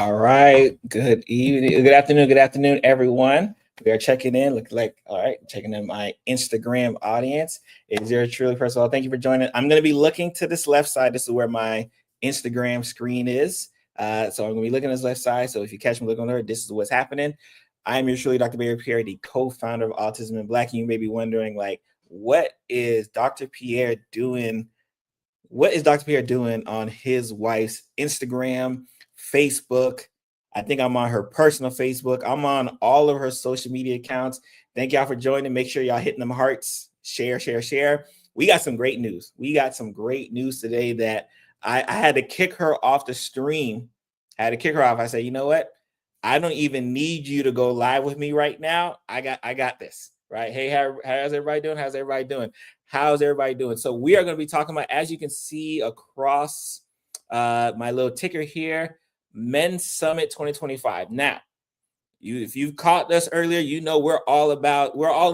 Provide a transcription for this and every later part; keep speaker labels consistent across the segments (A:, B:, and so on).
A: All right. Good evening. Good afternoon. Good afternoon, everyone. We are checking in. Look like, all right, checking in my Instagram audience. Is there truly, first of all, thank you for joining. I'm going to be looking to this left side. This is where my Instagram screen is. So I'm going to be looking at this left side. So if you catch me looking on there, this is what's happening. I am your truly Dr. Pierre, the co-founder of Autism in Black. And you may be wondering, like, what is Dr. Pierre doing? What is Dr. Pierre doing on his wife's Instagram, Facebook? I think I'm on her personal Facebook. I'm on all of her social media accounts. Thank y'all for joining. Make sure y'all hitting them hearts, share. We got some great news. We got some great news today that I had to kick her off the stream. I had to kick her off. I said, you know what? I don't even need you to go live with me right now. I got this, right? Hey, how's everybody doing? How's everybody doing? So we are going to be talking about, as you can see across my little ticker here, Men's Summit 2025. Now, if you've caught us earlier, you know we're all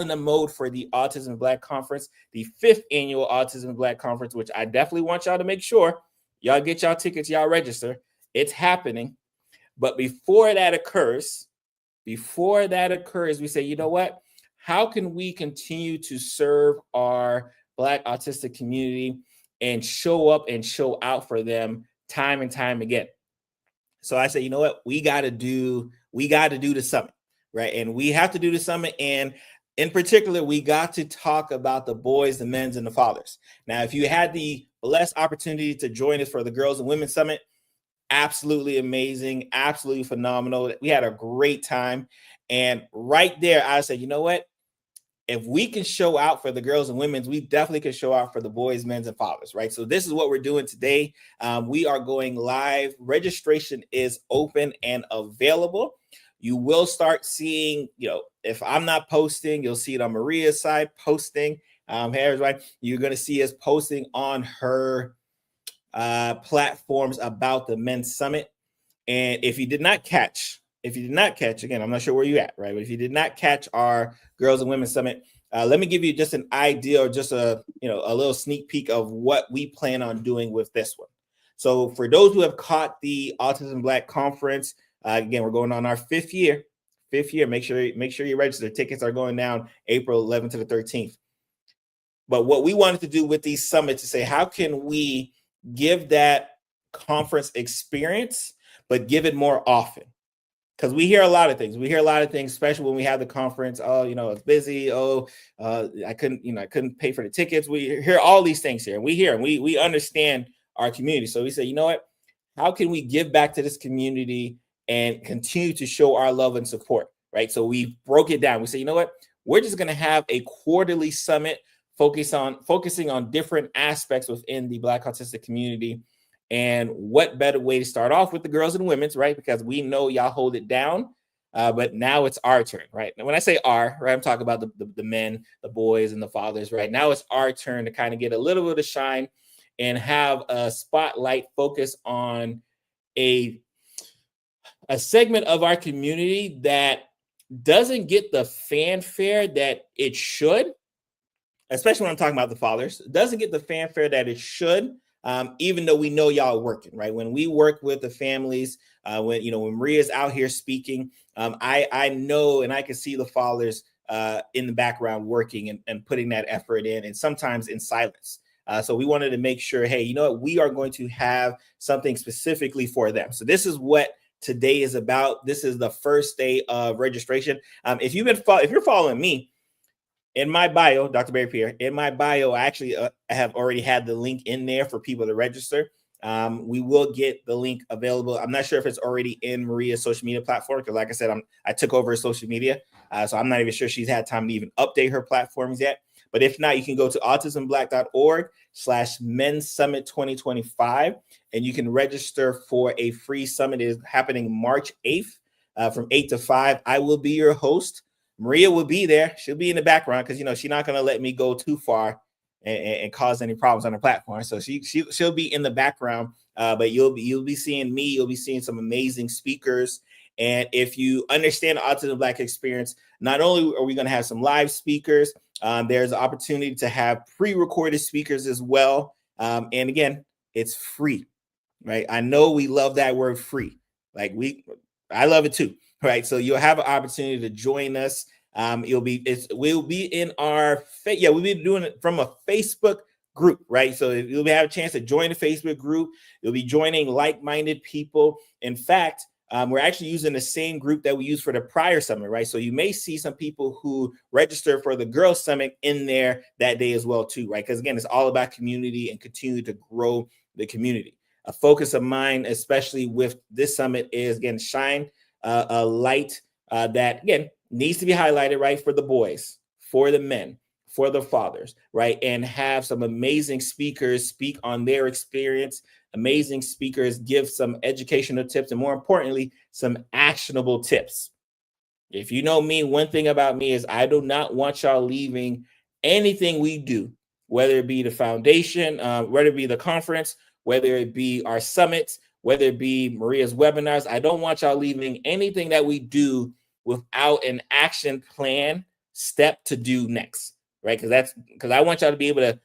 A: in the mode for the Autism Black Conference, the 5th annual Autism Black Conference, which I definitely want y'all to make sure y'all get y'all tickets, y'all register. It's happening. But before that occurs, we say, you know what? How can we continue to serve our Black autistic community and show up and show out for them time and time again? So I say, you know what? We got to do the summit, right? And we have to do the summit. And in particular, we got to talk about the boys, the men's, and the fathers. Now, if you had the blessed opportunity to join us for the Girls and Women's Summit, absolutely amazing, absolutely phenomenal. We had a great time. And right there, I said, you know what? If we can show out for the girls and women's, we definitely can show out for the boys, men's, and fathers, right? So this is what we're doing today. We are going live. Registration is open and available. You will start seeing, if I'm not posting, you'll see it on Maria's side posting. Hey, everybody, you're going to see us posting on her platforms about the Men's Summit. And if you did not catch, again, I'm not sure where you're at, right? But if you did not catch our Girls and Women's Summit, let me give you just an idea or just a little sneak peek of what we plan on doing with this one. So for those who have caught the Autism Black Conference, again, we're going on our fifth year. Make sure you register. Tickets are going down April 11th to the 13th. But what we wanted to do with these summits is say, how can we give that conference experience, but give it more often? Because we hear a lot of things. Especially when we have the conference. Oh, it's busy. Oh, I couldn't pay for the tickets. We hear all these things here. We understand our community. So we say, you know what? How can we give back to this community and continue to show our love and support, right? So we broke it down. We say, you know what? We're just going to have a quarterly summit focusing on different aspects within the Black autistic community. And what better way to start off with the girls and women's, right? Because we know y'all hold it down, but now it's our turn, right? And when I say our, right, I'm talking about the men, the boys, and the fathers, right? Now it's our turn to kind of get a little bit of shine and have a spotlight focus on a segment of our community that doesn't get the fanfare that it should, especially when I'm talking about the fathers, doesn't get the fanfare that it should. Even though we know y'all are working, right? When we work with the families, when Maria's out here speaking, I know and I can see the fathers in the background working and putting that effort in, and sometimes in silence. So we wanted to make sure, hey, you know what? We are going to have something specifically for them. So this is what today is about. This is the first day of registration. If you're following me, in my bio, Dr. Barry Pierre, in my bio, I actually have already had the link in there for people to register. We will get the link available. I'm not sure if it's already in Maria's social media platform, because like I said, I took over her social media. So I'm not even sure she's had time to even update her platforms yet. But if not, you can go to autismblack.org/Men's Summit 2025, and you can register for a free summit. It is happening March 8th from 8 to 5. I will be your host. Maria will be there. She'll be in the background because she's not going to let me go too far and cause any problems on her platform. So she'll be in the background. But you'll be seeing me. You'll be seeing some amazing speakers. And if you understand the Autism Black experience, not only are we going to have some live speakers, there's an opportunity to have pre-recorded speakers as well. And again, it's free, right? I know we love that word free. Like I love it too, right? So you'll have an opportunity to join us. We'll be in our, we'll be doing it from a Facebook group, right? So you'll have a chance to join the Facebook group. You'll be joining like-minded people. In fact, we're actually using the same group that we used for the prior summit, right? So you may see some people who registered for the Girls Summit in there that day as well, too, right? Because again, it's all about community and continue to grow the community. A focus of mine, especially with this summit, is again shine a light that again needs to be highlighted, right, for the boys, for the men, for the fathers, right, and have some amazing speakers speak on their experience. Amazing speakers give some educational tips, and more importantly, some actionable tips. If you know me, one thing about me is I do not want y'all leaving anything we do, whether it be the foundation, whether it be the conference, whether it be our summits, whether it be Maria's webinars. I don't want y'all leaving anything that we do without an action plan step to do next, right? Because I want y'all to be able to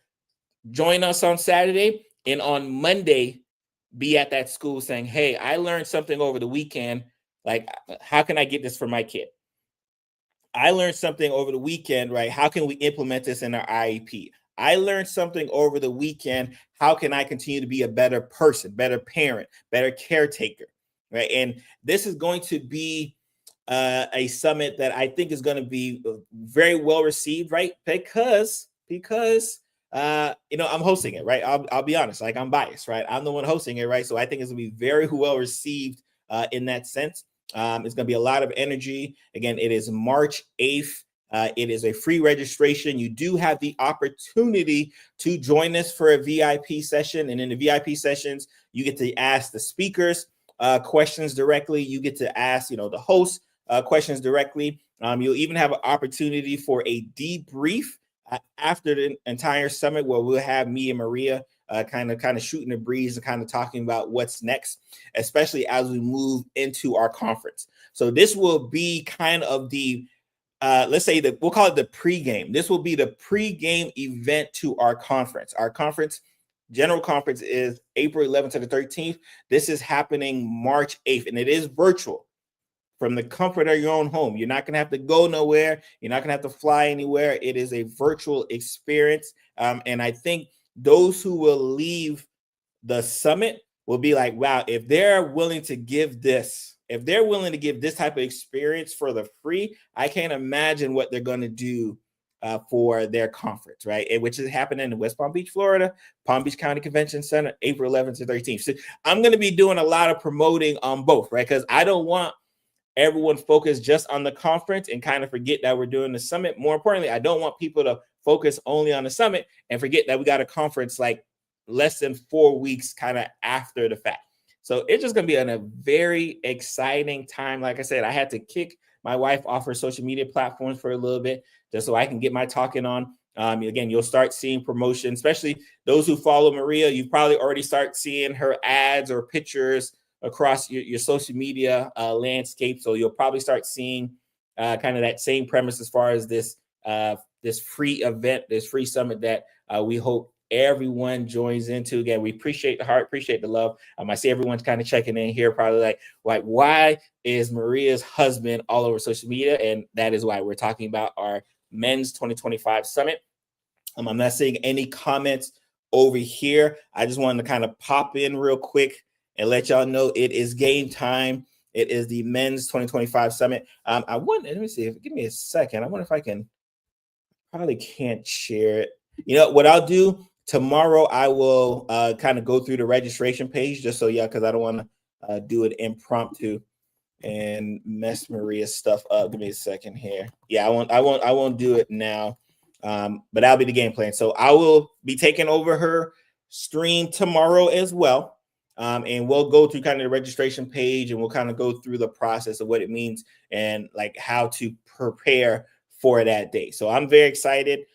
A: join us on Saturday and on Monday be at that school saying, hey, I learned something over the weekend. Like, how can I get this for my kid? I learned something over the weekend, right? How can we implement this in our IEP? I learned something over the weekend. How can I continue to be a better person, better parent, better caretaker, right? And this is going to be a summit that I think is going to be very well received, right? Because I'm hosting it, right? I'll be honest, like I'm biased, right? I'm the one hosting it, right? So I think it's going to be very well received in that sense. It's going to be a lot of energy. Again, it is March 8th. It is a free registration. You do have the opportunity to join us for a VIP session. And in the VIP sessions, you get to ask the speakers questions directly. You get to ask, the host questions directly. You'll even have an opportunity for a debrief after the entire summit, where we'll have me and Maria kind of shooting the breeze and kind of talking about what's next, especially as we move into our conference. So this will be kind of the let's say that we'll call it the pregame. This will be the pregame event to our conference. Our general conference is April 11th to the 13th. This is happening March 8th, and it is virtual from the comfort of your own home. You're not going to have to go nowhere. You're not going to have to fly anywhere. It is a virtual experience. And I think those who will leave the summit will be like, wow, if they're willing to give this type of experience for the free, I can't imagine what they're going to do for their conference, right? Which is happening in West Palm Beach, Florida, Palm Beach County Convention Center, April 11th to 13th. So I'm going to be doing a lot of promoting on both, right? Because I don't want everyone focus just on the conference and kind of forget that we're doing the summit. More importantly, I don't want people to focus only on the summit and forget that we got a conference like less than 4 weeks kind of after the fact. So it's just going to be a very exciting time. Like I said, I had to kick my wife off her social media platforms for a little bit just so I can get my talking on. Again, you'll start seeing promotion, especially those who follow Maria. You probably already start seeing her ads or pictures across your social media landscape. So you'll probably start seeing kind of that same premise as far as this free event, this free summit that we hope everyone joins into. Again, we appreciate the heart, appreciate the love. I see everyone's kind of checking in here, probably like, why is Maria's husband all over social media? And that is why we're talking about our Men's 2025 Summit. I'm not seeing any comments over here. I just wanted to kind of pop in real quick and let y'all know it is game time. It is the Men's 2025 Summit. Let me see. Give me a second. I wonder if I can. Probably can't share it. What I'll do tomorrow, I will kind of go through the registration page just so because I don't want to do it impromptu and mess Maria's stuff up. Give me a second here. Yeah, I won't do it now. But that'll be the game plan. So I will be taking over her stream tomorrow as well. And we'll go through kind of the registration page, and we'll kind of go through the process of what it means and like how to prepare for that day. So I'm very excited.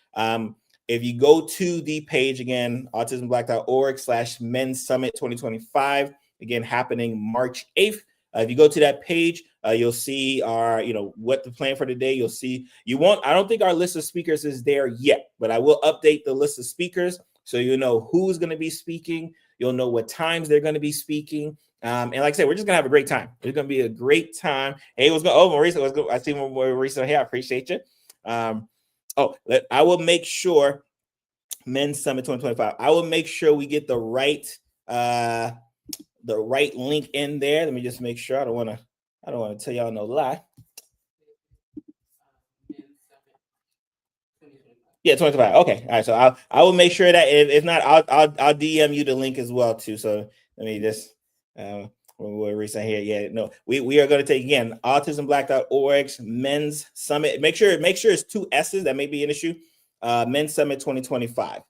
A: If you go to the page again, autismblack.org/men's summit 2025, again, happening March 8th. If you go to that page, you'll see our, what the plan for the day. You'll see I don't think our list of speakers is there yet, but I will update the list of speakers so you know who's going to be speaking. You'll know what times they're going to be speaking. And like I said, we're just going to have a great time. It's going to be a great time. Hey, what's going on? Oh, Marisa, what's going? I see Marisa here. I appreciate you. I will make sure Men's Summit 2025. I will make sure we get the right link in there. Let me just make sure. I don't want to tell y'all no lie. Yeah, 25. Okay. All right. So I will make sure that if not, I'll DM you the link as well too. So let me just we're recent here. Yeah, no, we are going to take again autismblack.org's Men's Summit. Make sure it's 2 S's. That may be an issue. Men's Summit 2025.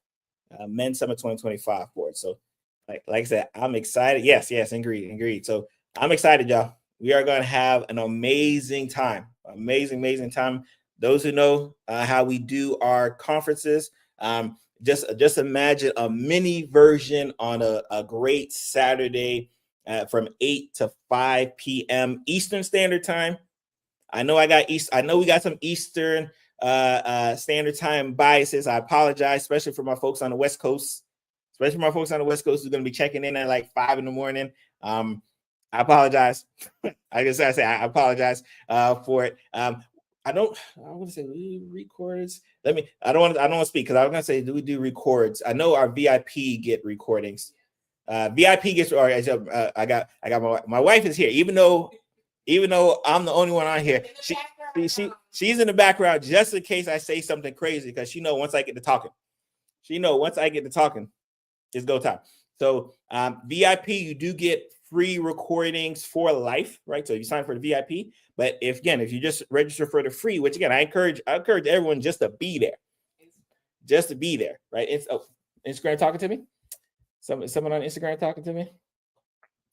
A: Men's Summit 2025 board. So like I said, I'm excited. Yes, agreed. So I'm excited, y'all. We are going to have an amazing time. Amazing time. Those who know how we do our conferences, just imagine a mini version on a great Saturday from 8 to 5 p.m. Eastern Standard Time. I know we got some Eastern Standard Time biases. I apologize, especially for my folks on the West Coast. Especially my folks on the West Coast who's going to be checking in at like 5 in the morning. I apologize. I apologize for it. I want to say records. I don't want to speak because I was going to say, do we do records? I know our VIP get recordings. VIP gets, or I got my wife is here, even though I'm the only one on here. She's in the background just in case I say something crazy, because she know once I get to talking, it's go time. So VIP, you do get free recordings for life, right? So you sign for the VIP, but if you just register for the free, which again I encourage everyone just to be there, right? It's Instagram talking to me. Someone on Instagram talking to me.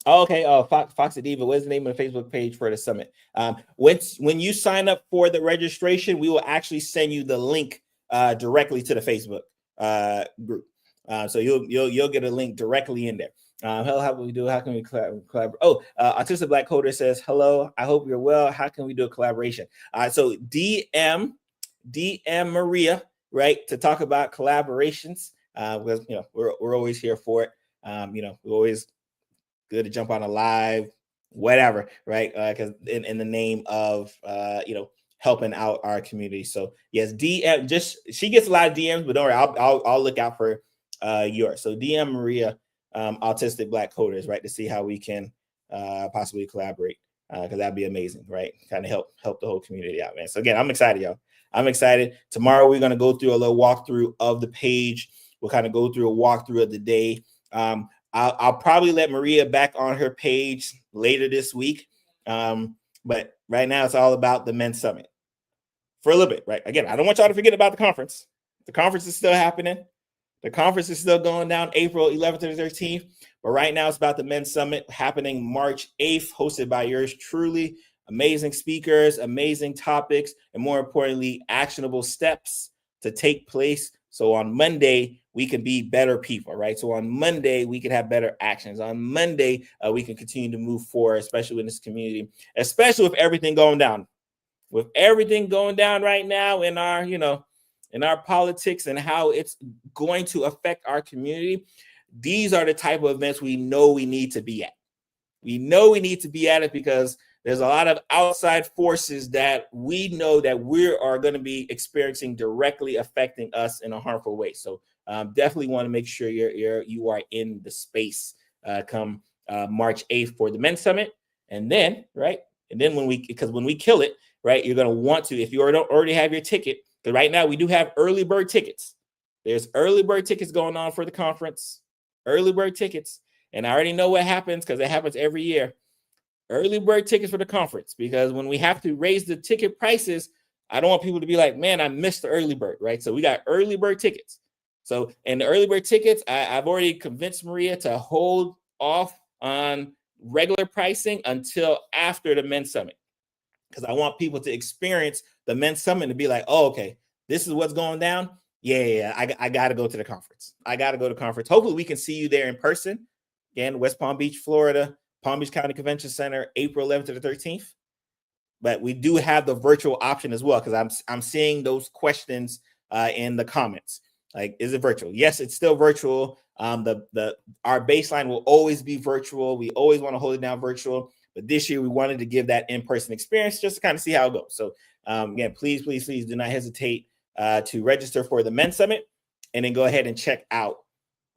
A: Oh, okay. Oh, Fox Diva. What's the name of the Facebook page for the summit? When you sign up for the registration, we will actually send you the link directly to the Facebook group. So you'll get a link directly in there. How can we do? How can we collaborate? Oh, Autistic Black Coder says hello. I hope you're well. How can we do a collaboration? So DM Maria, right, to talk about collaborations. Because we're always here for it. We're always good to jump on a live, whatever, right? Because in the name of helping out our community. So yes, DM. She gets a lot of DMs, but don't worry, I'll look out for yours. So DM Maria, Autistic Black Coders, right, to see how we can possibly collaborate, because that'd be amazing, right? Kind of help the whole community out, man. So again, I'm excited, y'all. I'm excited. Tomorrow we're gonna go through a little walkthrough of the page. We'll kind of go through a walkthrough of the day. I'll probably let Maria back on her page later this week. But right now it's all about the Men's Summit for a little bit, right? Again, I don't want y'all to forget about the conference. The conference is still happening. The conference is still going down April 11th to 13th. But right now it's about the Men's Summit happening March 8th, hosted by yours truly. Amazing speakers, amazing topics, and more importantly, actionable steps to take place. So on Monday, we can be better people, right? So on Monday, we can have better actions. On Monday, we can continue to move forward, especially in this community, especially with everything going down. With everything going down right now in our, in our politics and how it's going to affect our community, these are the type of events we know we need to be at. We know we need to be at it because there's a lot of outside forces that we know that we are going to be experiencing directly affecting us in a harmful way. So definitely want to make sure you are in the space come March 8th for the Men's Summit. And then, right, and then when we kill it, right, you're going to want to, if you already have your ticket, because right now we do have early bird tickets. There's early bird tickets going on for the conference, early bird tickets. And I already know what happens because it happens every year. Early bird tickets for the conference, because when we have to raise the ticket prices, I don't want people to be like, man, I missed the early bird, right? So we got early bird tickets. So, and the early bird tickets, I've already convinced Maria to hold off on regular pricing until after the Men's Summit, because I want people to experience the Men's Summit to be like, oh, okay, this is what's going down. Yeah, I got to go to the conference. I got to go to the conference. Hopefully we can see you there in person. Again, West Palm Beach, Florida, Palm Beach County Convention Center, April 11th to the 13th. But we do have the virtual option as well, because I'm seeing those questions in the comments. Like, is it virtual? Yes, it's still virtual. Our baseline will always be virtual. We always want to hold it down virtual. But this year we wanted to give that in-person experience just to kind of see how it goes. So again, please do not hesitate to register for the Men's Summit, and then go ahead and check out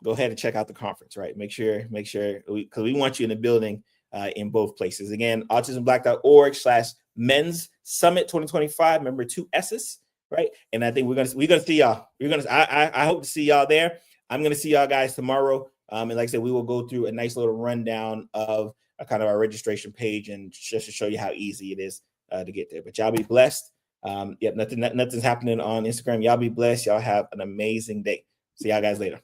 A: the conference, right? Make sure, because we want you in the building in both places. Again, autismblack.org/Men's Summit 2025. Remember, 2 S's, right? And I think we're gonna see y'all. I hope to see y'all there. I'm gonna see y'all guys tomorrow. And like I said, we will go through a nice little rundown of kind of our registration page, and just to show you how easy it is to get there. But y'all be blessed. Nothing's happening on Instagram. Y'all be blessed. Y'all have an amazing day. See y'all guys later.